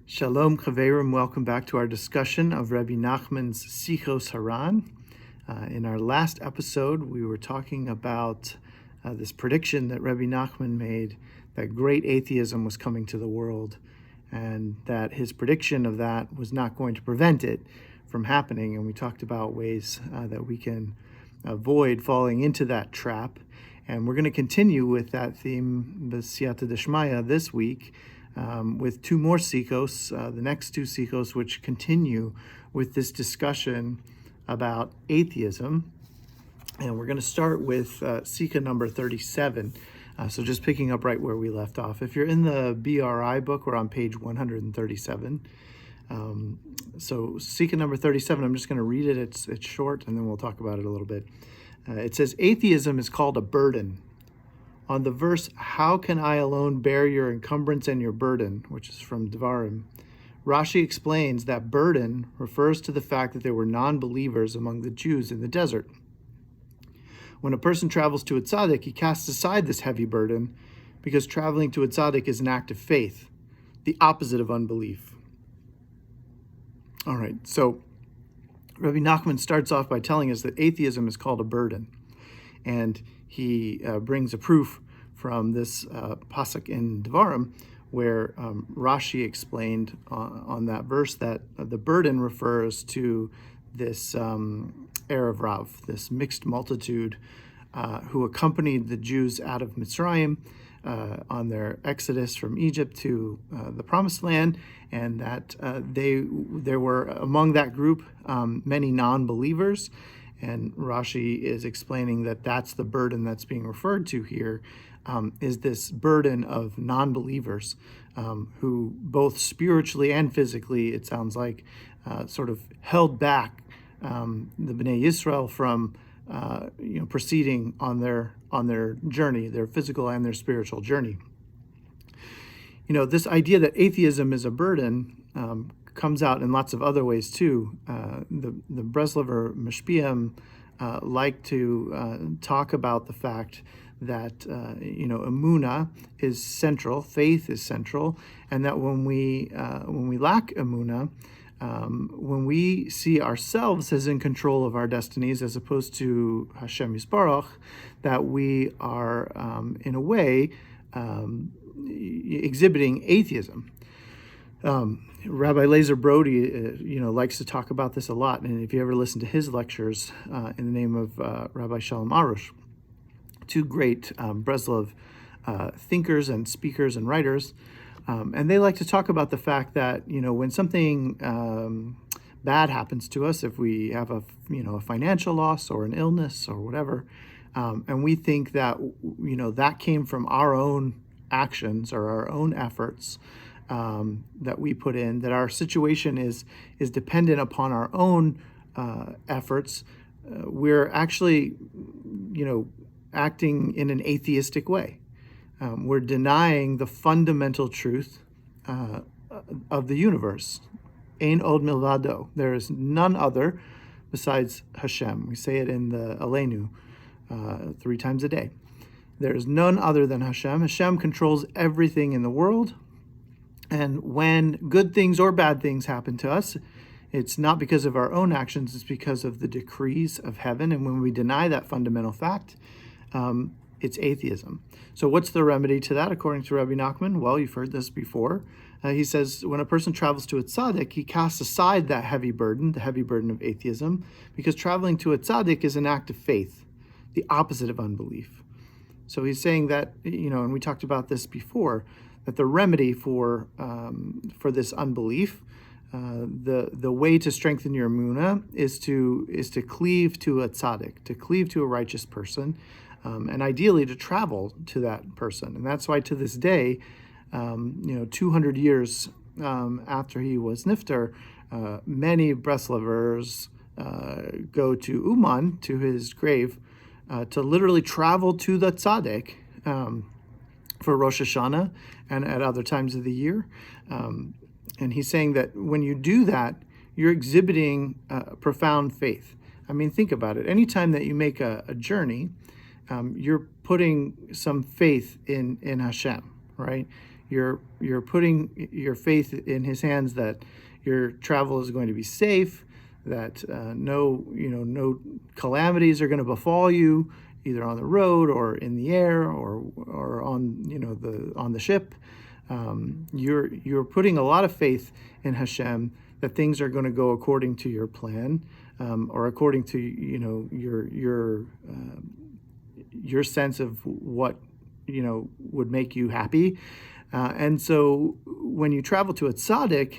Shalom Chaverim, welcome back to our discussion of Rabbi Nachman's Sichos HaRan. In our last episode, we were talking about this prediction that Rabbi Nachman made that great atheism was coming to the world, and that his prediction of that was not going to prevent it from happening. And we talked about ways that we can avoid falling into that trap. And we're going to continue with that theme, B'siyata Deshmaya, this week, with two more Sichos, the next two Sichos, which continue with this discussion about atheism. And we're going to start with Sikha number 37. So just picking up right where we left off. If you're in the BRI book, we're on page 137. So Sikha number 37, I'm just going to read it. It's short, and then we'll talk about it a little bit. It says, atheism is called a burden. On the verse, how can I alone bear your encumbrance and your burden, which is from Devarim, Rashi explains that burden refers to the fact that there were non-believers among the Jews in the desert. When a person travels to a tzaddik, he casts aside this heavy burden because traveling to a tzaddik is an act of faith, the opposite of unbelief. All right, so Rabbi Nachman starts off by telling us that atheism is called a burden. And he brings a proof from this pasuk in Devarim, where Rashi explained on that verse that the burden refers to this Erev Rav, this mixed multitude who accompanied the Jews out of Mitzrayim on their exodus from Egypt to the Promised Land, and that there were among that group many non-believers. And Rashi is explaining that that's the burden that's being referred to here, is this burden of non-believers who both spiritually and physically, it sounds like, sort of held back the Bnei Yisrael from proceeding on their journey, their physical and their spiritual journey. This idea that atheism is a burden comes out in lots of other ways too. The Breslover Mashpiyim like to talk about the fact that emunah is central, faith is central, and that when we lack emunah, when we see ourselves as in control of our destinies as opposed to Hashem Yisbarach, that we are in a way exhibiting atheism. Rabbi Lazer Brody, likes to talk about this a lot. And if you ever listen to his lectures in the name of Rabbi Shalom Arush, two great Breslov thinkers and speakers and writers, and they like to talk about the fact that, when something bad happens to us, if we have a financial loss or an illness or whatever, and we think that, that came from our own actions or our own efforts, that we put in, that our situation is dependent upon our own efforts, we're actually, acting in an atheistic way. We're denying the fundamental truth of the universe. Ein od milvado. There is none other besides Hashem. We say it in the Aleinu 3 times a day. There is none other than Hashem. Hashem controls everything in the world. And when good things or bad things happen to us, it's not because of our own actions, it's because of the decrees of heaven. And when we deny that fundamental fact, it's atheism. So what's the remedy to that, according to Rabbi Nachman? Well, you've heard this before. He says, when a person travels to a tzaddik, he casts aside that heavy burden, the heavy burden of atheism, because traveling to a tzaddik is an act of faith, the opposite of unbelief. So he's saying that, and we talked about this before, that the remedy for this unbelief, the way to strengthen your emunah is to cleave to a tzaddik, to cleave to a righteous person, and ideally to travel to that person. And that's why to this day, 200 years after he was nifter, many Breslovers go to Uman, to his grave, to literally travel to the tzaddik for Rosh Hashanah and at other times of the year. And he's saying that when you do that, you're exhibiting profound faith. I mean, think about it. Anytime that you make a journey, you're putting some faith in Hashem, right? you're putting your faith in his hands that your travel is going to be safe, that no calamities are going to befall you, either on the road or in the air or on on the ship. You're putting a lot of faith in Hashem that things are going to go according to your plan, or according to your sense of what would make you happy. And so when you travel to a tzaddik,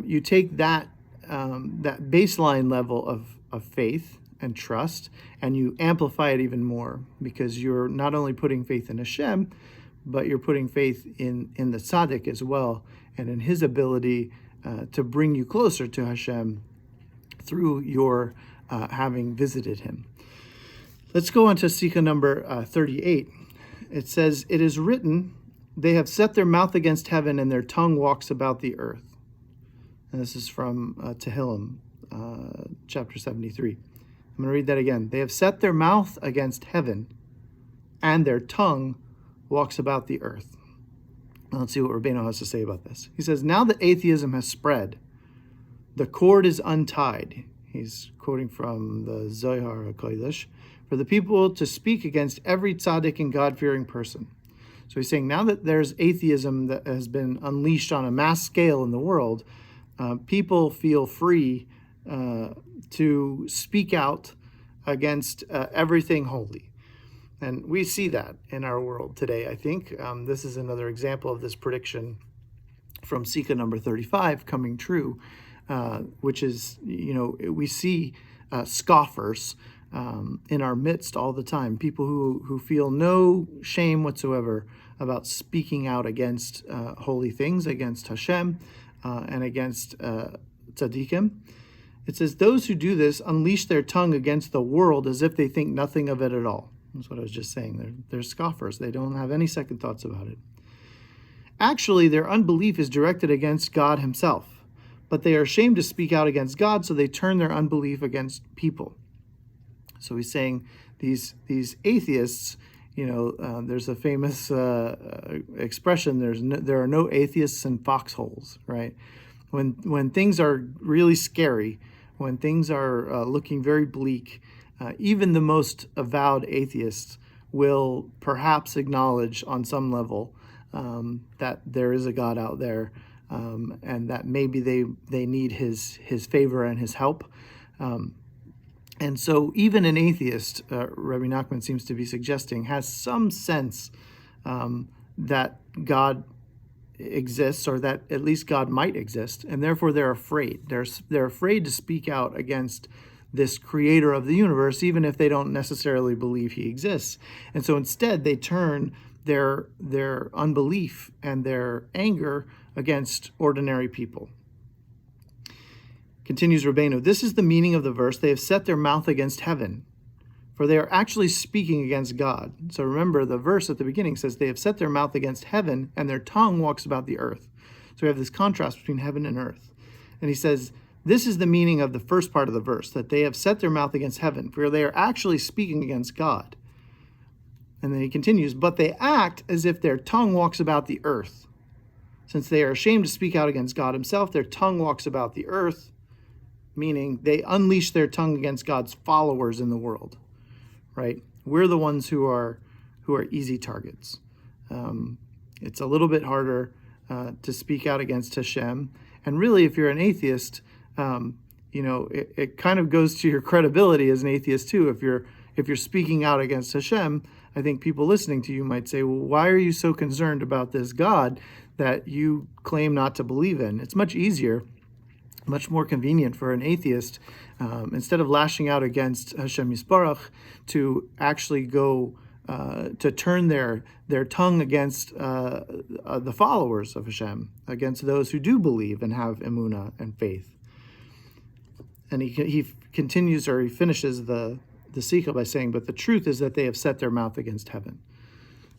you take that baseline level of faith and trust, and you amplify it even more, because you're not only putting faith in Hashem, but you're putting faith in the tzaddik as well, and in his ability to bring you closer to Hashem through your having visited him. Let's go on to Sikha number 38. It says, "It is written, they have set their mouth against heaven, and their tongue walks about the earth." And this is from Tehillim, chapter 73. I'm going to read that again. "They have set their mouth against heaven, and their tongue walks about the earth." Now let's see what Rabbeinu has to say about this. He says, "Now that atheism has spread, the cord is untied." He's quoting from the Zohar HaKodesh, "for the people to speak against every tzaddik and God-fearing person." So he's saying now that there's atheism that has been unleashed on a mass scale in the world, people feel free to speak out against everything holy. And we see that in our world today, I think. This is another example of this prediction from Sikha number 35 coming true, which is, we see scoffers in our midst all the time, people who feel no shame whatsoever about speaking out against holy things, against Hashem, and against tzaddikim. It says, "Those who do this unleash their tongue against the world as if they think nothing of it at all." That's what I was just saying. They're scoffers. They don't have any second thoughts about it. "Actually, their unbelief is directed against God himself, but they are ashamed to speak out against God, so they turn their unbelief against people." So he's saying these atheists, there's a famous expression, there are no atheists in foxholes, right? When things are really scary, when things are looking very bleak, even the most avowed atheists will perhaps acknowledge on some level that there is a God out there, and that maybe they need his favor and his help. And so even an atheist, Rabbi Nachman seems to be suggesting, has some sense that God exists, or that at least God might exist, and therefore they're afraid. They're afraid to speak out against this creator of the universe, even if they don't necessarily believe he exists. And so instead they turn their unbelief and their anger against ordinary people. Continues Rabbeinu, "This is the meaning of the verse, they have set their mouth against heaven, for they are actually speaking against God." So remember, the verse at the beginning says they have set their mouth against heaven, and their tongue walks about the earth. So we have this contrast between heaven and earth. And he says, this is the meaning of the first part of the verse, that they have set their mouth against heaven, for they are actually speaking against God. And then he continues, "But they act as if their tongue walks about the earth. Since they are ashamed to speak out against God himself, their tongue walks about the earth," meaning they unleash their tongue against God's followers in the world, right? We're the ones who are easy targets. It's a little bit harder to speak out against Hashem. And really, if you're an atheist, it kind of goes to your credibility as an atheist too. If you're speaking out against Hashem, I think people listening to you might say, well, why are you so concerned about this God that you claim not to believe in? It's much easier, much more convenient for an atheist, instead of lashing out against Hashem Yisbarach, to actually go to turn their tongue against the followers of Hashem, against those who do believe and have emunah and faith. And he continues, or he finishes the Sikha by saying, "But the truth is that they have set their mouth against heaven."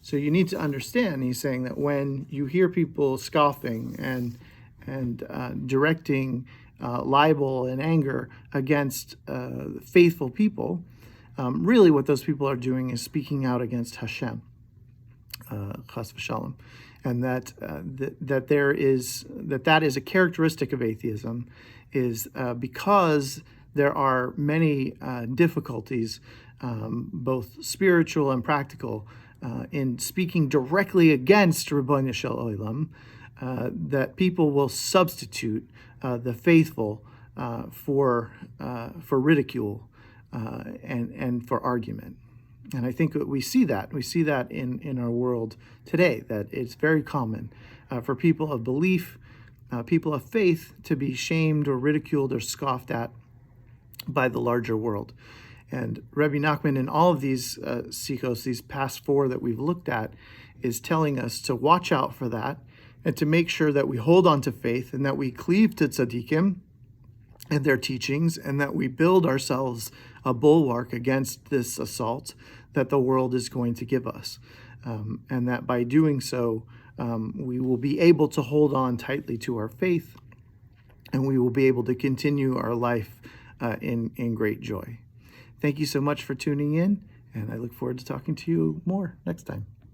So you need to understand, he's saying that when you hear people scoffing and directing libel and anger against faithful people, really what those people are doing is speaking out against Hashem, chas v'shalom. and that is a characteristic of atheism, is because there are many difficulties, both spiritual and practical, in speaking directly against Ribono Shel Olam, that people will substitute the faithful for ridicule and for argument. And I think that we see that. We see that in our world today, that it's very common for people of belief, people of faith, to be shamed or ridiculed or scoffed at by the larger world. And Rabbi Nachman, in all of these Sichos, these past four that we've looked at, is telling us to watch out for that and to make sure that we hold on to faith and that we cleave to tzaddikim and their teachings, and that we build ourselves a bulwark against this assault that the world is going to give us. And that by doing so, we will be able to hold on tightly to our faith, and we will be able to continue our life in great joy. Thank you so much for tuning in, and I look forward to talking to you more next time.